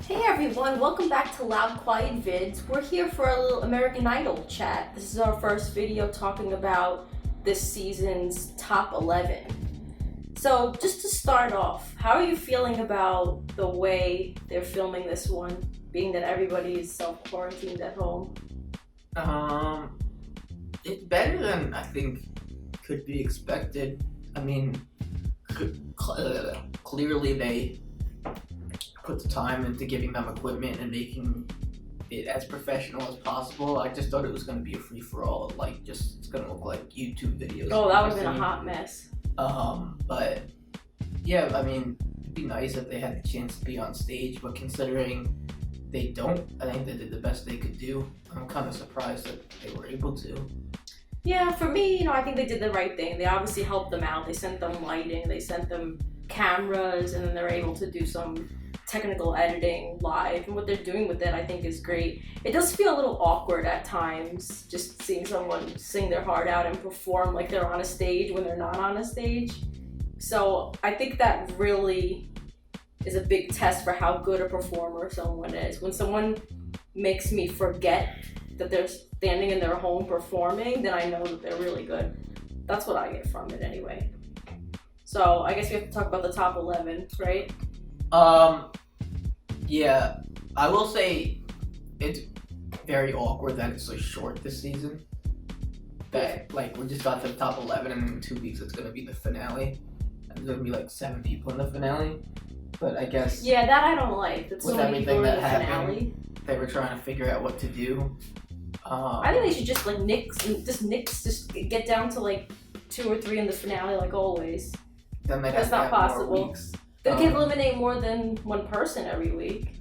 Hey everyone, welcome back to Loud Quiet Vids. We're here for a little American Idol chat. This is our first video talking about this season's top 11. So just to start off, how are you feeling about the way they're filming this one, being that everybody is self-quarantined at home? It's better than I think could be expected. I mean, clearly they put the time into giving them equipment and making it as professional as possible. I just thought it was going to be a free-for-all, like just it's going to look like YouTube videos. Oh, that would have been a hot mess. But yeah, I mean, it'd be nice if they had the chance to be on stage, but considering they don't, I think they did the best they could do. I'm kind of surprised that they were able to. Yeah, for me, I think they did the right thing. They obviously helped them out. They sent them lighting, they sent them cameras, and then they're able to do some technical editing live, and what they're doing with it I think is great. It does feel a little awkward at times, just seeing someone sing their heart out and perform like they're on a stage when they're not on a stage. So I think that really is a big test for how good a performer someone is. When someone makes me forget that they're standing in their home performing, then I know that they're really good. That's what I get from it anyway. So I guess we have to talk about the top 11, right? Yeah, I will say it's very awkward that it's so short this season. That, like, we just got to the top 11 and in 2 weeks it's going to be the finale. And there's going to be like 7 people in the finale. But I guess... Yeah, that I don't like. That's with so many people everything in that the finale. happened, they were trying to figure out what to do. I think they should just, like, just get down to, like, 2 or 3 in the finale, like always. Then they'd That's have not to have possible. more weeks. They can eliminate more than one person every week.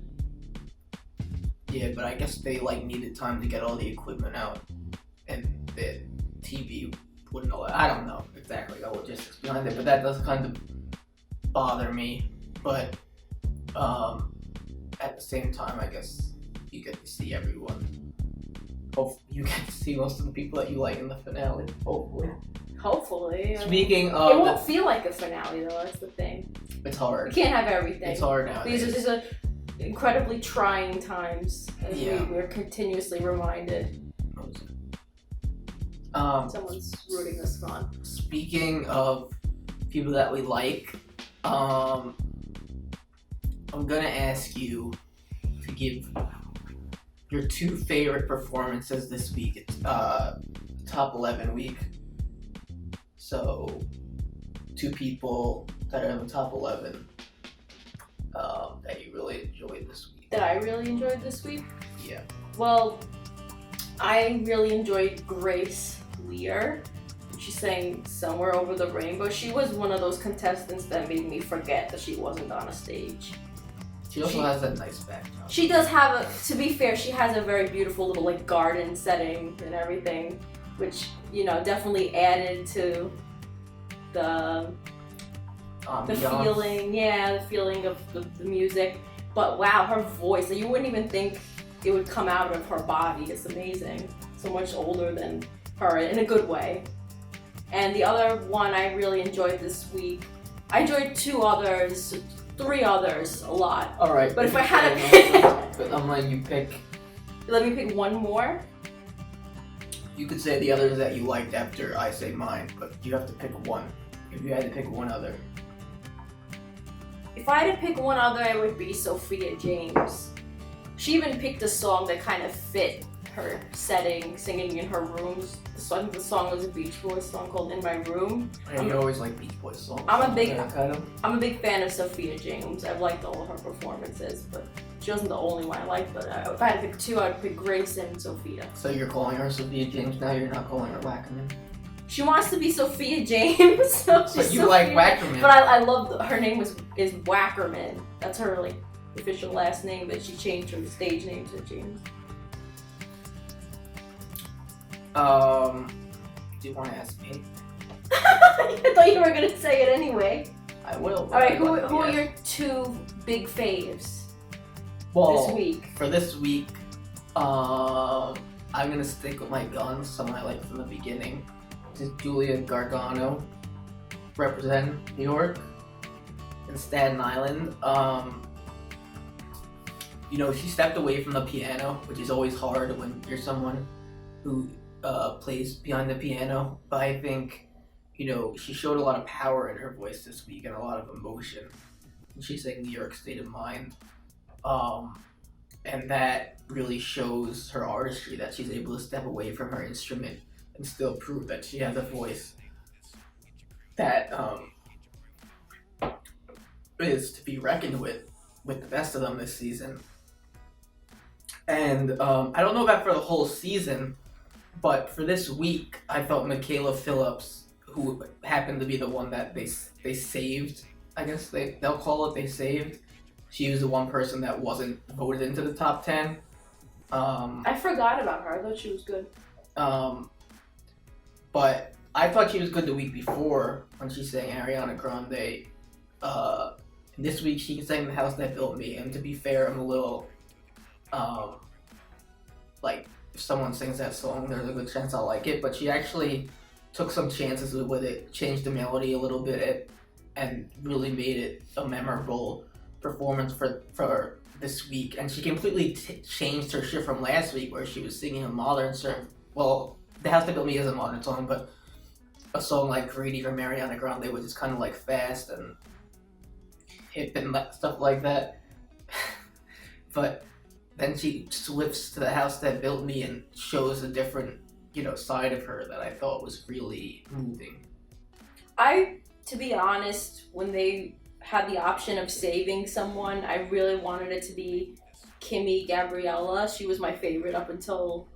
Yeah, but I guess they like needed time to get all the equipment out, and the TV wouldn't allow. I don't know exactly the logistics behind it, but that does kind of bother me. But at the same time, I guess you get to see everyone. Hopefully, you get to see most of the people that you like in the finale. Hopefully. It Speaking of, won't feel like a finale though. That's the thing. it's hard. You can't have everything. It's hard now. These are incredibly trying times, as Yeah. we're continuously reminded. Someone's rooting us on. Speaking of people that we like, I'm gonna ask you to give your 2 favorite performances this week. It's top 11 week. So 2 people that are in the top 11 that you really enjoyed this week. That I really enjoyed this week? Yeah. Well, I really enjoyed Grace Leer. She sang Somewhere Over the Rainbow. She was one of those contestants that made me forget that she wasn't on a stage. She also has that nice backdrop. She does have to be fair, she has a very beautiful little like garden setting and everything, which, definitely added to the feeling of the music. But wow, her voice, you wouldn't even think it would come out of her body. It's amazing. So much older than her in a good way. And the other one I really enjoyed this week, I enjoyed 3 others a lot. All right. But if I had to pick, but I'm letting you pick. let me pick one more. You could say the others that you liked after I say mine, but you have to pick one. If you had to pick one other. If I had to pick one other, it would be Sophia James. She even picked a song that kind of fit her setting, singing in her rooms. The song was a Beach Boys song called In My Room. And you always like Beach Boys songs. I'm a big fan of Sophia James. I've liked all of her performances, but she wasn't the only one I liked. But if I had to pick 2, I'd pick Grace and Sophia. So you're calling her Sophia James now? You're not calling her Wackerman? She wants to be Sophia James. So but you like Wackerman. But I love her name is Wackerman. That's her official last name, but she changed her stage name to James. Do you want to ask me? I thought you were gonna say it anyway. I will. All right, who are your 2 big faves this week? For this week, I'm gonna stick with my guns, someone I liked from the beginning. This is Julia Gargano, representing New York and Staten Island. she stepped away from the piano, which is always hard when you're someone who plays behind the piano. But I think, she showed a lot of power in her voice this week and a lot of emotion. She sang New York State of Mind. And that really shows her artistry, that she's able to step away from her instrument and still prove that she has a voice that is to be reckoned with the best of them this season. And I don't know about for the whole season, but for this week, I felt Makayla Phillips, who happened to be the one that they saved, I guess they'll call it, they saved. She was the one person that wasn't voted into the top 10. I forgot about her. I thought she was good. But I thought she was good the week before when she sang Ariana Grande. And this week she sang The House That Built Me. And to be fair, I'm a little, if someone sings that song, there's a good chance I'll like it. But she actually took some chances with it, changed the melody a little bit, and really made it a memorable performance for this week. And she completely changed her shit from last week, where she was singing a modern song. Well, The House That Built Me is a modern song, but a song like Greedy from Ariana Grande, which is kind of like fast and hip and stuff like that. But then she swifts to The House That Built Me and shows a different, side of her that I thought was really moving. To be honest, when they had the option of saving someone, I really wanted it to be Kimmy Gabriella. She was my favorite up until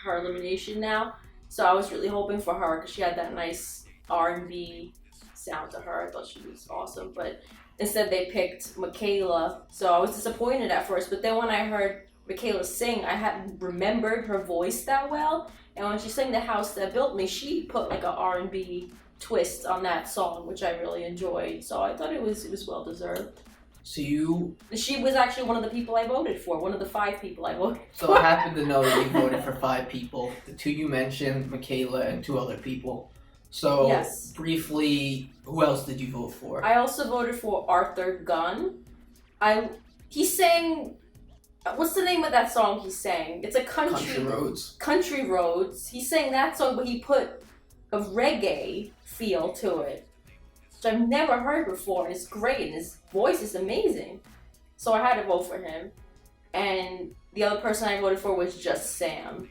her elimination now. So I was really hoping for her because she had that nice R&B sound to her. I thought she was awesome. But instead they picked Makayla. So I was disappointed at first. But then when I heard Makayla sing, I hadn't remembered her voice that well. And when she sang The House That Built Me, she put like a R&B twist on that song, which I really enjoyed. So I thought it was well deserved. So she was actually one of the people I voted for, one of the 5 people I voted for. So I happen to know that you voted for 5 people. The 2 you mentioned, Makayla, and 2 other people. So yes. Briefly, who else did you vote for? I also voted for Arthur Gunn. He sang, what's the name of that song he sang? It's a Country Roads. Country Roads. He sang that song, but he put a reggae feel to it, which I've never heard before. And it's great, and his voice is amazing. So I had to vote for him. And the other person I voted for was Just Sam.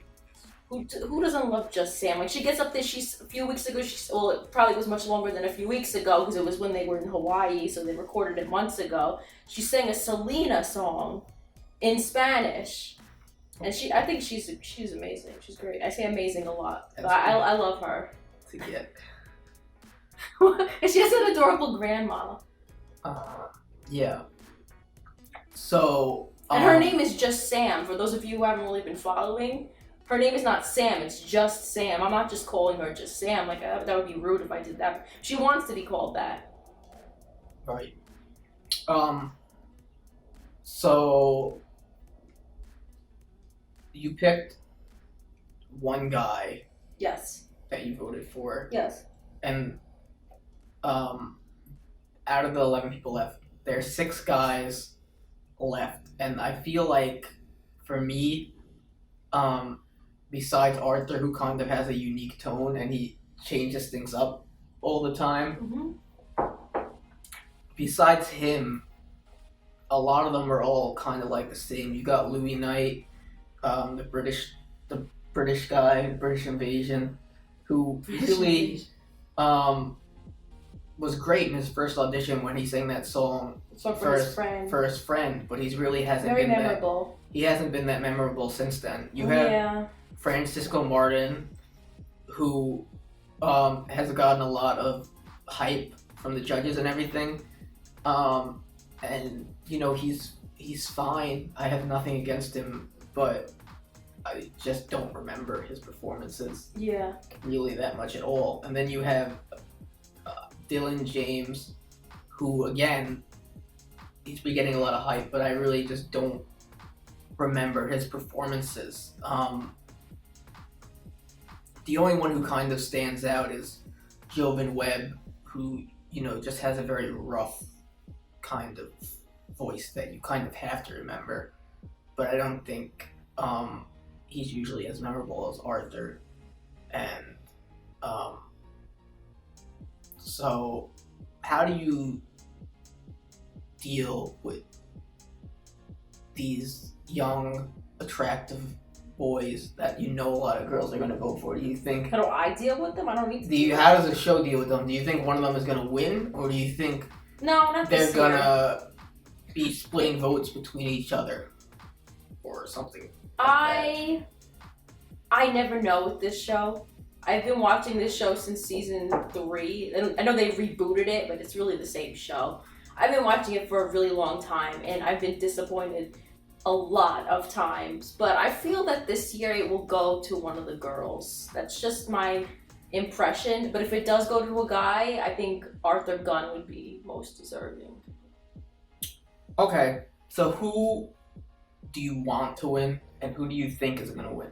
Who doesn't love Just Sam? Like, she gets up there, a few weeks ago, it probably was much longer than a few weeks ago because it was when they were in Hawaii, so they recorded it months ago. She sang a Selena song in Spanish. And I think she's amazing. She's great. I say amazing a lot. But I love her. To get. And she has an adorable grandma. Yeah. So. And her name is Just Sam. For those of you who haven't really been following, her name is not Sam. It's Just Sam. I'm not just calling her Just Sam. Like, that would be rude if I did that. She wants to be called that. Right. So. You picked one guy. Yes. That you voted for. Yes. And out of the 11 people left, there's 6 guys left, and I feel like for me, besides Arthur, who kind of has a unique tone and he changes things up all the time, besides him, a lot of them are all kind of like the same. You got Louis Knight, the British guy, British Invasion, who really was great in his first audition when he sang that song for his friend, but he really hasn't very been memorable. He hasn't been that memorable since then. You have Francisco Martin, who has gotten a lot of hype from the judges and everything, and he's fine. I have nothing against him, but I just don't remember his performances really that much at all. And then you have Dillon James, who, again, he's been getting a lot of hype, but I really just don't remember his performances. The only one who kind of stands out is Jovin Webb, who, just has a very rough kind of voice that you kind of have to remember, but I don't think he's usually as memorable as Arthur. And so how do you deal with these young, attractive boys that you know a lot of girls are going to go for? Do you think... How do I deal with them? I don't need to. How does the show deal with them? Do you think one of them is going to win, or do you think No, not they're this going year. to be splitting votes between each other or something? I never know with this show. I've been watching this show since season 3. And I know they rebooted it, but it's really the same show. I've been watching it for a really long time, and I've been disappointed a lot of times. But I feel that this year it will go to one of the girls. That's just my impression. But if it does go to a guy, I think Arthur Gunn would be most deserving. Okay, so who do you want to win, and who do you think is going to win?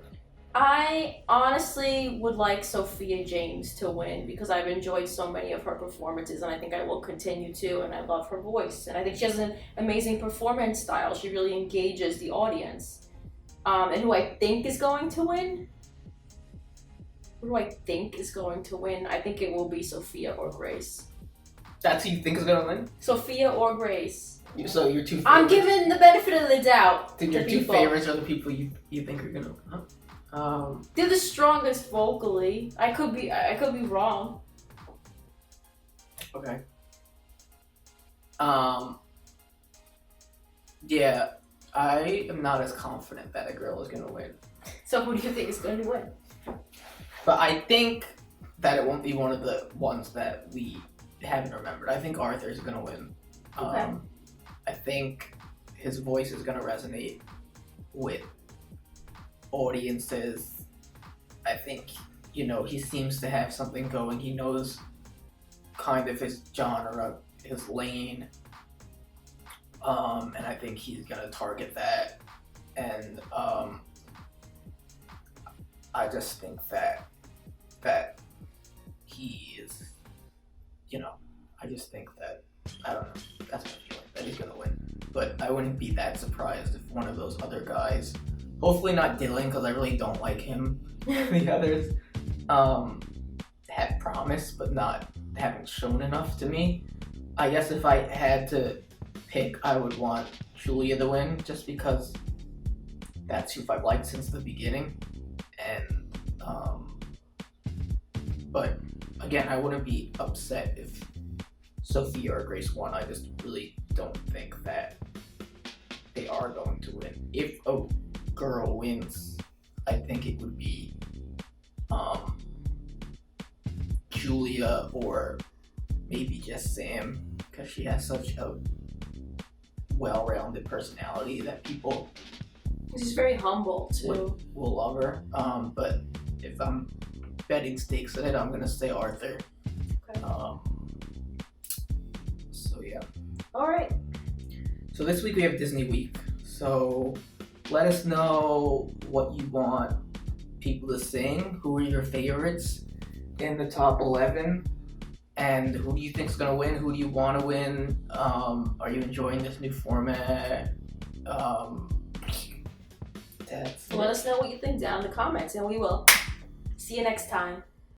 I honestly would like Sophia James to win because I've enjoyed so many of her performances, and I think I will continue to, and I love her voice. And I think she has an amazing performance style. She really engages the audience. And who I think is going to win? Who do I think is going to win? I think it will be Sophia or Grace. That's who you think is going to win? Sophia or Grace. So your two favorites... I'm giving the benefit of the doubt Your to two people. favorites are the people you think are going to... They're the strongest vocally. I could be wrong. Okay. Yeah, I am not as confident that a girl is going to win. So who do you think is going to win? But I think that it won't be one of the ones that we haven't remembered. I think Arthur is going to win. Okay. I think his voice is going to resonate with audiences. I think, he seems to have something going. He knows kind of his genre, his lane. And I think he's going to target that. And I just think that he is, I just think that, I don't know, that's my feeling, that he's going to win. But I wouldn't be that surprised if one of those other guys, hopefully not Dillon, because I really don't like him, the others, have promise, but haven't shown enough to me. I guess if I had to pick, I would want Julia to win, just because that's who I've liked since the beginning. And, but again, I wouldn't be upset if Sophia or Grace won. I just really don't think that they are going to win. If a girl wins, I think it would be Julia, or maybe just Sam, because she has such a well-rounded personality that people She's very humble too. will love her. But if I'm betting stakes in it, I'm gonna say Arthur. Okay. So yeah. All right. So this week we have Disney Week. So let us know what you want people to sing. Who are your favorites in the top 11? And who do you think is going to win? Who do you want to win? Are you enjoying this new format? Let us know what you think down in the comments, and we will see you next time.